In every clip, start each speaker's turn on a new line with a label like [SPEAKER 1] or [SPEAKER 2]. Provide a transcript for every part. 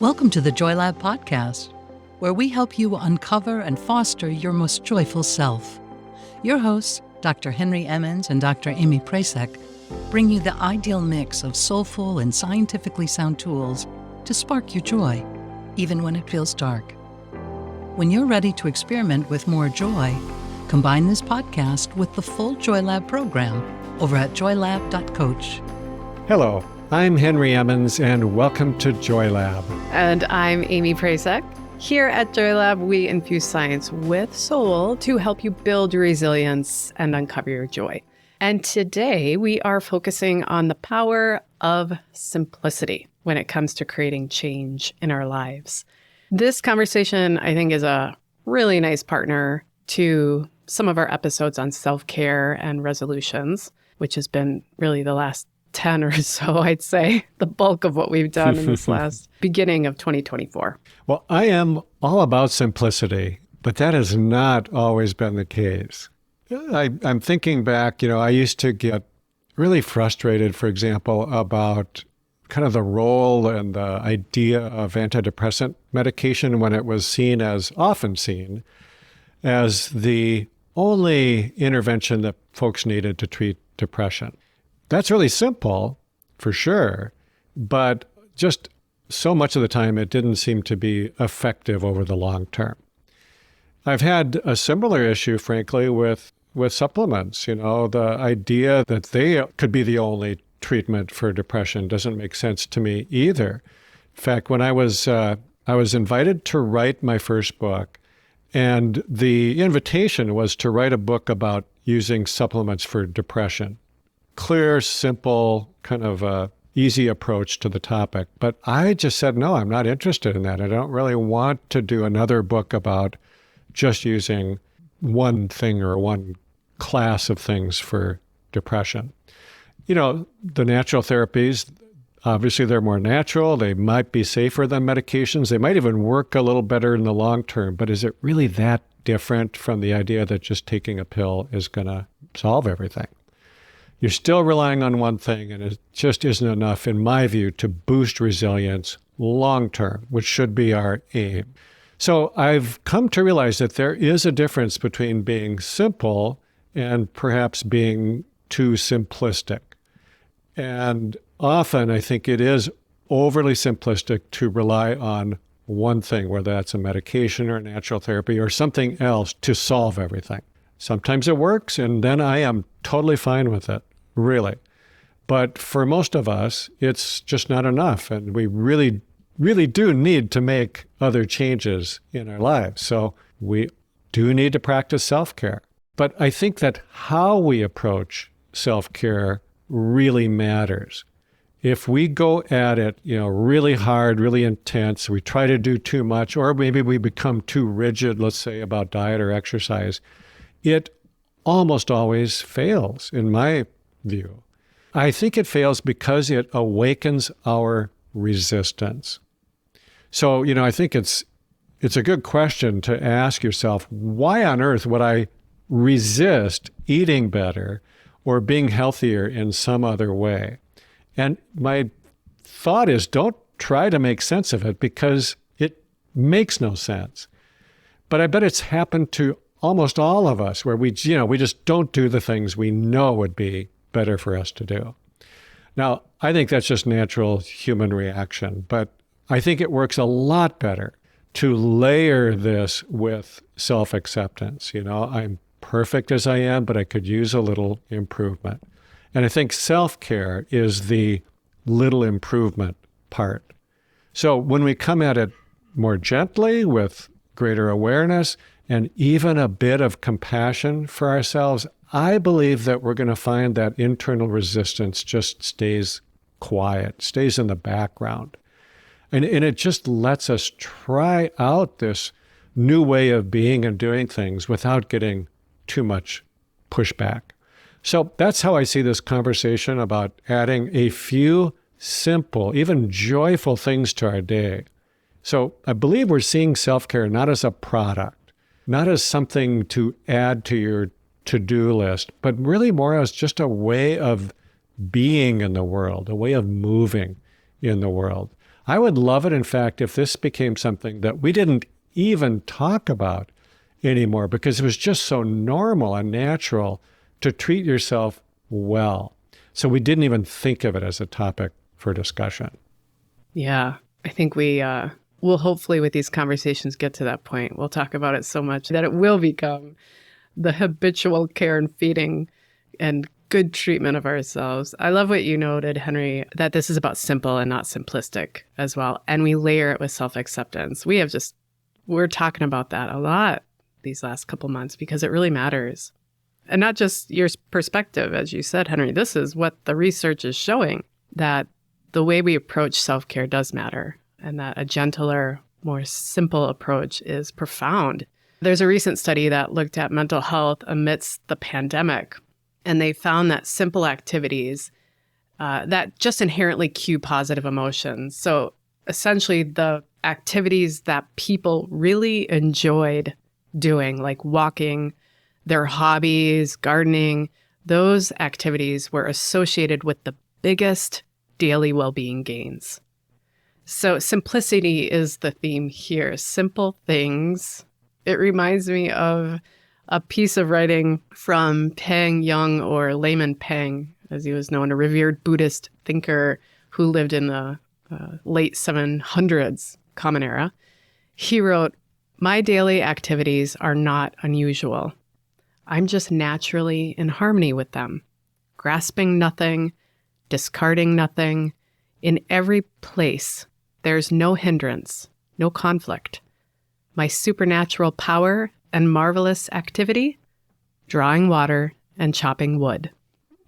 [SPEAKER 1] Welcome to the Joy Lab podcast, where we help you uncover and foster your most joyful self. Your hosts, Dr. Henry Emmons and Dr. Aimee Prasek, bring you the ideal mix of soulful and scientifically sound tools to spark your joy, even when it feels dark. When you're ready to experiment with more joy, combine this podcast with the full Joy Lab program over at joylab.coach.
[SPEAKER 2] Hello, I'm Henry Emmons, and welcome to Joy Lab.
[SPEAKER 3] And I'm Aimee Prasek. Here at Joy Lab, we infuse science with soul to help you build your resilience and uncover your joy. And today we are focusing on the power of simplicity when it comes to creating change in our lives. This conversation, I think, is a really nice partner to some of our episodes on self-care and resolutions, which has been really the last 10 or so, I'd say, the bulk of what we've done in this last beginning of 2024.
[SPEAKER 2] Well, I am all about simplicity, but that has not always been the case. I'm thinking back, I used to get really frustrated, for example, about kind of the role and the idea of antidepressant medication when it was often seen as the only intervention that folks needed to treat depression. That's really simple, for sure, but just so much of the time it didn't seem to be effective over the long term. I've had a similar issue, frankly, with supplements. The idea that they could be the only treatment for depression doesn't make sense to me either. In fact, when I was invited to write my first book, and the invitation was to write a book about using supplements for depression. Clear, simple, kind of easy approach to the topic. But I just said, no, I'm not interested in that. I don't really want to do another book about just using one thing or one class of things for depression. The natural therapies, obviously they're more natural. They might be safer than medications. They might even work a little better in the long term. But is it really that different from the idea that just taking a pill is going to solve everything? You're still relying on one thing, and it just isn't enough, in my view, to boost resilience long term, which should be our aim. So I've come to realize that there is a difference between being simple and perhaps being too simplistic. And often I think it is overly simplistic to rely on one thing, whether that's a medication or a natural therapy or something else to solve everything. Sometimes it works, and then I am totally fine with it, really. But for most of us, it's just not enough, and we really, really do need to make other changes in our lives. So we do need to practice self-care. But I think that how we approach self-care really matters. If we go at it, really hard, really intense, we try to do too much, or maybe we become too rigid, let's say, about diet or exercise, it almost always fails, in my view. I think it fails because it awakens our resistance. So, I think it's a good question to ask yourself, why on earth would I resist eating better or being healthier in some other way? And my thought is, don't try to make sense of it, because it makes no sense. But I bet it's happened to almost all of us, where we just don't do the things we know would be better for us to do. Now, I think that's just natural human reaction, but I think it works a lot better to layer this with self-acceptance. I'm perfect as I am, but I could use a little improvement. And I think self-care is the little improvement part. So when we come at it more gently, with greater awareness, and even a bit of compassion for ourselves, I believe that we're going to find that internal resistance just stays quiet, stays in the background. And it just lets us try out this new way of being and doing things without getting too much pushback. So that's how I see this conversation about adding a few simple, even joyful things to our day. So I believe we're seeing self-care not as a product, not as something to add to your to-do list, but really more as just a way of being in the world, a way of moving in the world. I would love it, in fact, if this became something that we didn't even talk about anymore because it was just so normal and natural to treat yourself well. So we didn't even think of it as a topic for discussion.
[SPEAKER 3] Yeah, I think we will hopefully with these conversations get to that point. We'll talk about it so much that it will become the habitual care and feeding and good treatment of ourselves. I love what you noted, Henry, that this is about simple and not simplistic as well. And we layer it with self-acceptance. We're talking about that a lot these last couple months because it really matters. And not just your perspective, as you said, Henry, this is what the research is showing, that the way we approach self-care does matter and that a gentler, more simple approach is profound. There's a recent study that looked at mental health amidst the pandemic, and they found that simple activities that just inherently cue positive emotions. So essentially the activities that people really enjoyed doing, like walking, their hobbies, gardening, those activities were associated with the biggest daily well-being gains. So simplicity is the theme here. Simple things. It reminds me of a piece of writing from Peng Yang, or Layman Peng, as he was known, a revered Buddhist thinker who lived in the late 700s Common Era. He wrote, "My daily activities are not unusual. I'm just naturally in harmony with them, grasping nothing, discarding nothing. In every place, there's no hindrance, no conflict. My supernatural power and marvelous activity, drawing water and chopping wood."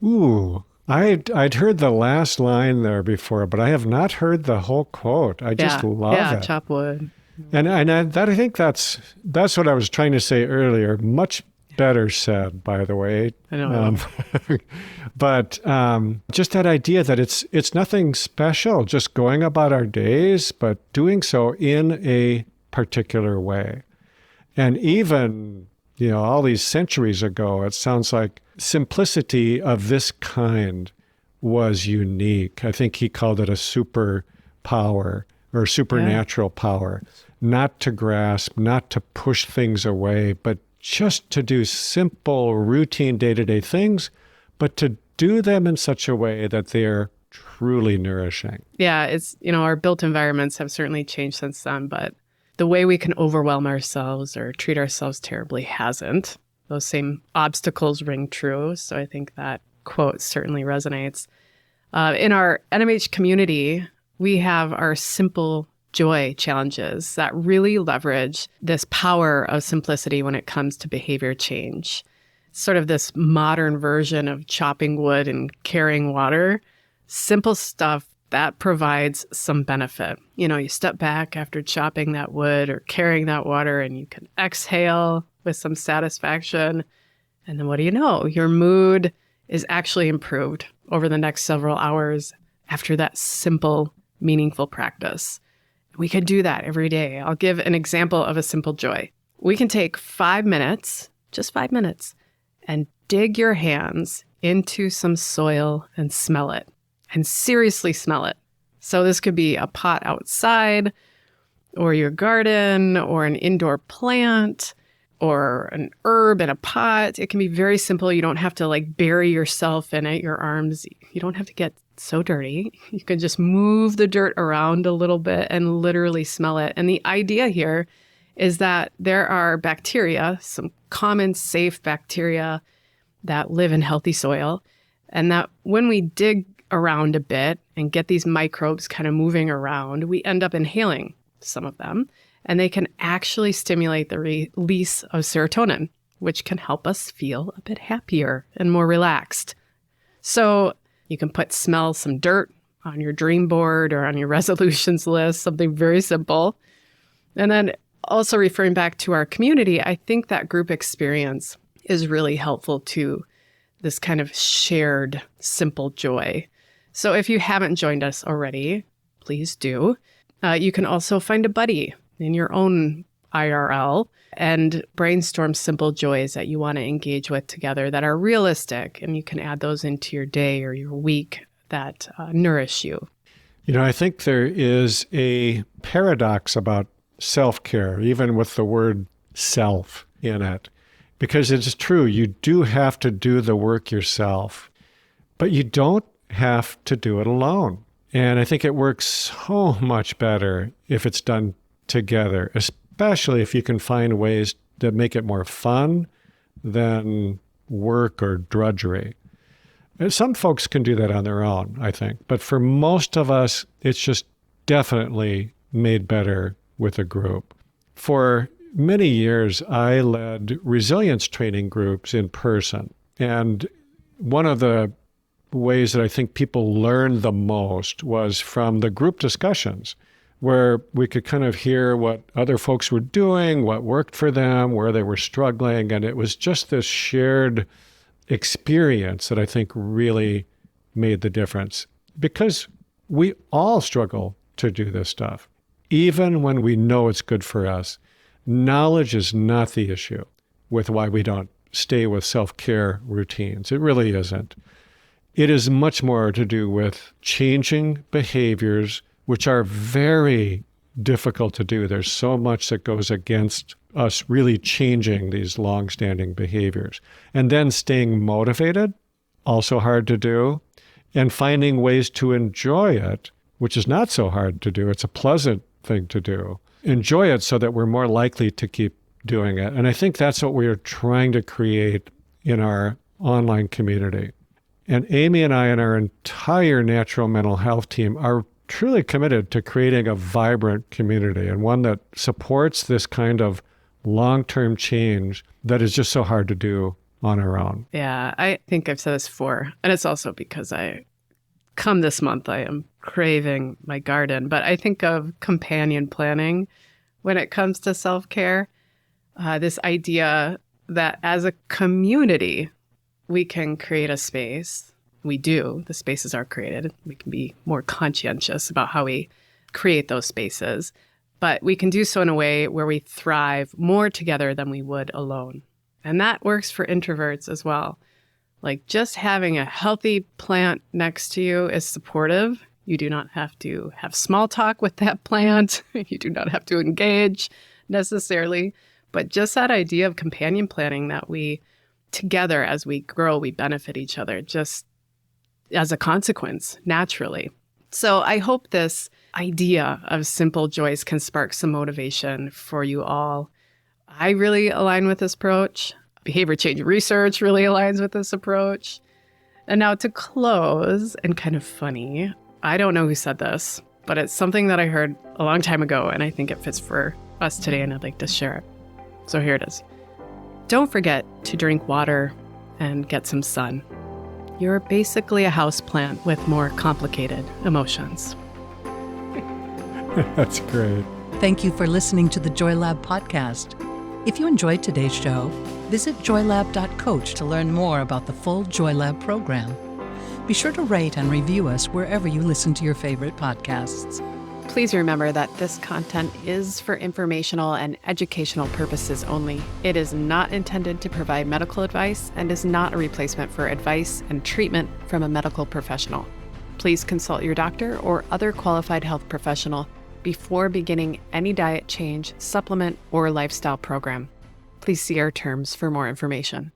[SPEAKER 2] Ooh, I'd heard the last line there before, but I have not heard the whole quote. I just love it.
[SPEAKER 3] Yeah, chop wood.
[SPEAKER 2] And I think that's what I was trying to say earlier. Much better said, by the way.
[SPEAKER 3] I know.
[SPEAKER 2] But just that idea that it's nothing special, just going about our days, but doing so in a particular way. And even, all these centuries ago, it sounds like simplicity of this kind was unique. I think he called it a superpower or supernatural power, not to grasp, not to push things away, but just to do simple, routine, day-to-day things, but to do them in such a way that they're truly nourishing.
[SPEAKER 3] Yeah, it's, our built environments have certainly changed since then, but the way we can overwhelm ourselves or treat ourselves terribly hasn't. Those same obstacles ring true. So I think that quote certainly resonates. In our NMH community, we have our simple joy challenges that really leverage this power of simplicity when it comes to behavior change. Sort of this modern version of chopping wood and carrying water. Simple stuff that provides some benefit. You step back after chopping that wood or carrying that water and you can exhale with some satisfaction. And then what do you know? Your mood is actually improved over the next several hours after that simple, meaningful practice. We can do that every day. I'll give an example of a simple joy. We can take 5 minutes, just 5 minutes, and dig your hands into some soil and smell it. And seriously smell it. So this could be a pot outside, or your garden, or an indoor plant, or an herb in a pot. It can be very simple. You don't have to bury yourself in it, your arms. You don't have to get so dirty. You can just move the dirt around a little bit and literally smell it. And the idea here is that there are bacteria, some common safe bacteria that live in healthy soil, and that when we dig around a bit and get these microbes kind of moving around, we end up inhaling some of them, and they can actually stimulate the release of serotonin, which can help us feel a bit happier and more relaxed. So you can smell some dirt on your dream board or on your resolutions list, something very simple. And then also referring back to our community, I think that group experience is really helpful to this kind of shared simple joy. So if you haven't joined us already, please do. You can also find a buddy in your own IRL and brainstorm simple joys that you want to engage with together that are realistic. And you can add those into your day or your week that nourish you.
[SPEAKER 2] I think there is a paradox about self-care, even with the word self in it, because it's true. You do have to do the work yourself, but you don't have to do it alone. And I think it works so much better if it's done together, especially if you can find ways that make it more fun than work or drudgery. And some folks can do that on their own, I think. But for most of us, it's just definitely made better with a group. For many years, I led resilience training groups in person. And one of the ways that I think people learned the most was from the group discussions, where we could kind of hear what other folks were doing, what worked for them, where they were struggling. And it was just this shared experience that I think really made the difference, because we all struggle to do this stuff. Even when we know it's good for us, knowledge is not the issue with why we don't stay with self-care routines. It really isn't. It is much more to do with changing behaviors, which are very difficult to do. There's so much that goes against us really changing these long-standing behaviors. And then staying motivated, also hard to do, and finding ways to enjoy it, which is not so hard to do. It's a pleasant thing to do. Enjoy it so that we're more likely to keep doing it. And I think that's what we are trying to create in our online community. And Aimee and I and our entire natural mental health team are truly committed to creating a vibrant community, and one that supports this kind of long-term change that is just so hard to do on our own.
[SPEAKER 3] Yeah, I think I've said this before, and it's also because come this month, I am craving my garden, but I think of companion planning when it comes to self-care, this idea that as a community, we can create a space. We do. The spaces are created. We can be more conscientious about how we create those spaces. But we can do so in a way where we thrive more together than we would alone. And that works for introverts as well. Like just having a healthy plant next to you is supportive. You do not have to have small talk with that plant. You do not have to engage necessarily. But just that idea of companion planning, that we together as we grow, we benefit each other just as a consequence, naturally. So I hope this idea of simple joys can spark some motivation for you all. I really align with this approach. Behavior change research really aligns with this approach. And now to close, and kind of funny, I don't know who said this, but it's something that I heard a long time ago, and I think it fits for us today, and I'd like to share it. So here it is. Don't forget to drink water and get some sun. You're basically a houseplant with more complicated emotions.
[SPEAKER 2] That's great.
[SPEAKER 1] Thank you for listening to the Joy Lab podcast. If you enjoyed today's show, visit joylab.coach to learn more about the full Joy Lab program. Be sure to rate and review us wherever you listen to your favorite podcasts.
[SPEAKER 3] Please remember that this content is for informational and educational purposes only. It is not intended to provide medical advice and is not a replacement for advice and treatment from a medical professional. Please consult your doctor or other qualified health professional before beginning any diet change, supplement, or lifestyle program. Please see our terms for more information.